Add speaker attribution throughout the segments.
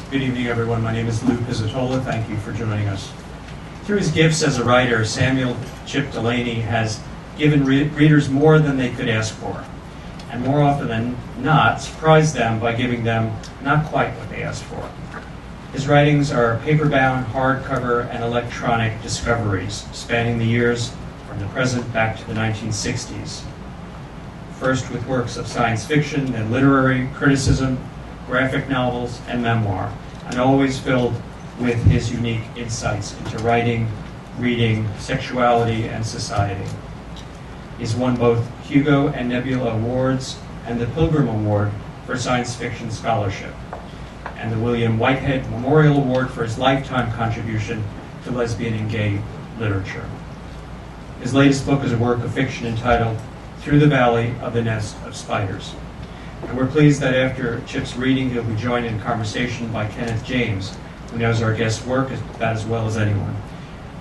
Speaker 1: Good evening, everyone. My name is Lou Pizzitola. Thank you for joining us. Through his gifts as a writer, Samuel Chip Delany has given readers more than they could ask for, and more often than not, surprised them by giving them not quite what they asked for. His writings are paper-bound, hardcover, and electronic discoveries, spanning the years from the present back to the 1960s. First with works of science fiction and literary criticism, graphic novels, and memoir, and always filled with his unique insights into writing, reading, sexuality, and society. He's won both Hugo and Nebula Awards and the Pilgrim Award for Science Fiction Scholarship, and the William Whitehead Memorial Award for his lifetime contribution to lesbian and gay literature. His latest book is a work of fiction entitled Through the Valley of the Nest of Spiders. And we're pleased that after Chip's reading, he'll be joined in conversation by Kenneth James, who knows our guest's work about as well as anyone.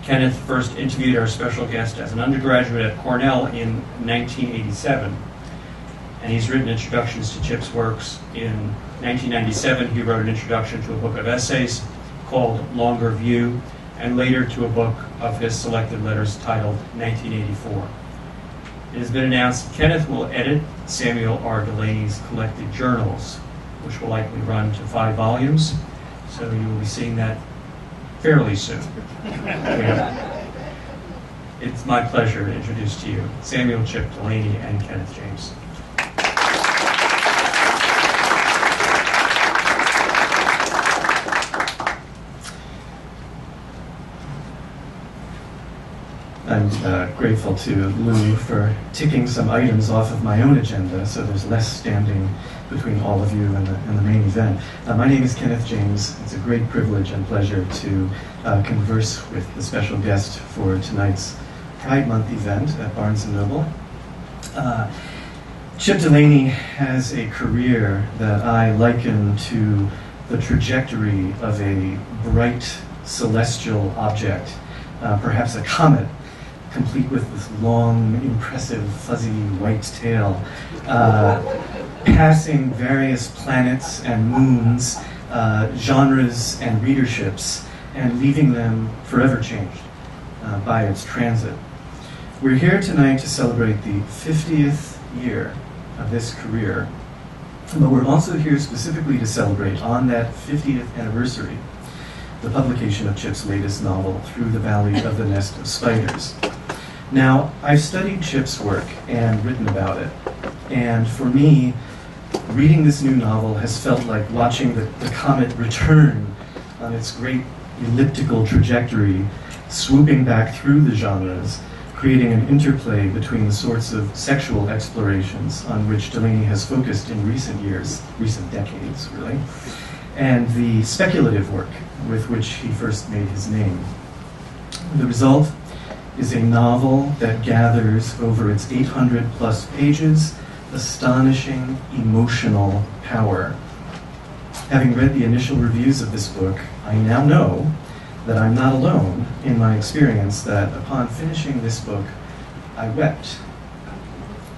Speaker 1: Kenneth first interviewed our special guest as an undergraduate at Cornell in 1987, and he's written introductions to Chip's works. In 1997, he wrote an introduction to a book of essays called Longer View, and later to a book of his selected letters titled 1984. It has been announced Kenneth will edit Samuel R. Delany's collected journals, which will likely run to 5 volumes, so you will be seeing that fairly soon. It's my pleasure to introduce to you Samuel Chip Delany and Kenneth James.
Speaker 2: I'm grateful to Lou for ticking some items off of my own agenda, so there's less standing between all of you and the main event. My name is Kenneth James. It's a great privilege and pleasure to converse with the special guest for tonight's Pride Month event at Barnes & Noble. Chip Delany has a career that I liken to the trajectory of a bright celestial object, perhaps a comet, complete with this long, impressive, fuzzy white tail, passing various planets and moons, genres and readerships, and leaving them forever changed by its transit. We're here tonight to celebrate the 50th year of this career, but we're also here specifically to celebrate, on that 50th anniversary, the publication of Chip's latest novel, Through the Valley of the Nest of Spiders. Now, I've studied Chip's work and written about it, and for me, reading this new novel has felt like watching the comet return on its great elliptical trajectory, swooping back through the genres, creating an interplay between the sorts of sexual explorations on which Delany has focused in recent years, recent decades, really, and the speculative work with which he first made his name. The result is a novel that gathers over its 800-plus pages astonishing emotional power. Having read the initial reviews of this book, I now know that I'm not alone in my experience that upon finishing this book, I wept.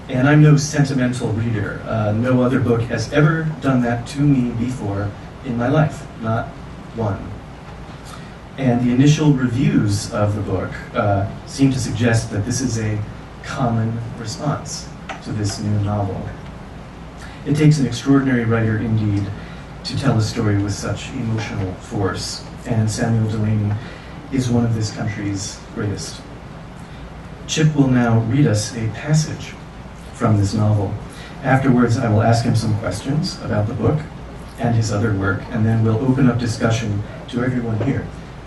Speaker 2: And I'm no sentimental reader. No other book has ever done that to me before in my life, not one. And the initial reviews of the book seem to suggest that this is a common response to this new novel. It takes an extraordinary writer indeed to tell a story with such emotional force, and Samuel Delany is one of this country's greatest. Chip will now read us a passage from this novel. Afterwards, I will ask him some questions about the book and his other work, and then we'll open up discussion to everyone here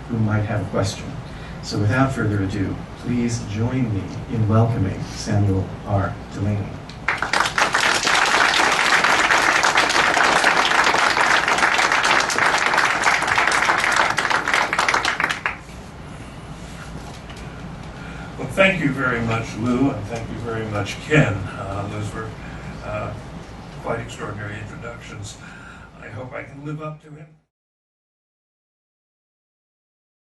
Speaker 2: who might have a question. So without further ado, please join me in welcoming Samuel R. Delany.
Speaker 3: Well, thank you very much, Lou, and thank you very much, Ken. Those were quite extraordinary introductions. I hope I can live up to him.